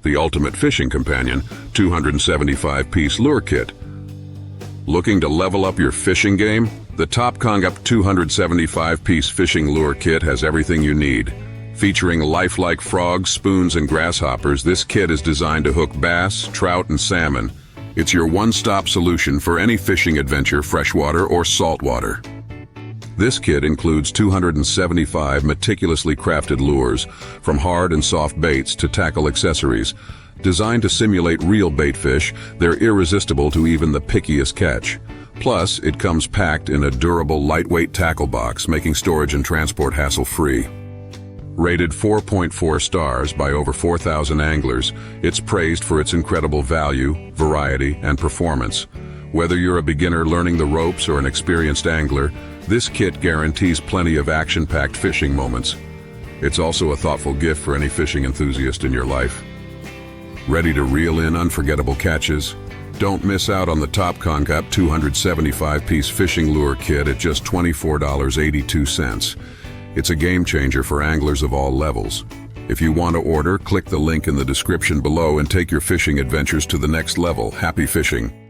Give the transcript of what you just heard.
The ultimate fishing companion, 275-piece lure kit. Looking to level up your fishing game? The Top Conga 275-piece fishing lure kit has everything you need. Featuring lifelike frogs, spoons, and grasshoppers, this kit is designed to hook bass, trout, and salmon. It's your one-stop solution for any fishing adventure, freshwater or saltwater. This kit includes 275 meticulously crafted lures, from hard and soft baits to tackle accessories. Designed to simulate real bait fish, they're irresistible to even the pickiest catch. Plus, it comes packed in a durable, lightweight tackle box, making storage and transport hassle-free. Rated 4.4 stars by over 4,000 anglers, it's praised for its incredible value, variety, and performance. Whether you're a beginner learning the ropes or an experienced angler, this kit guarantees plenty of action-packed fishing moments. It's also a thoughtful gift for any fishing enthusiast in your life. Ready to reel in unforgettable catches? Don't miss out on the Top Conga 275-piece fishing lure kit at just $24.82. It's a game changer for anglers of all levels. If you want to order, click the link in the description below and take your fishing adventures to the next level. Happy fishing!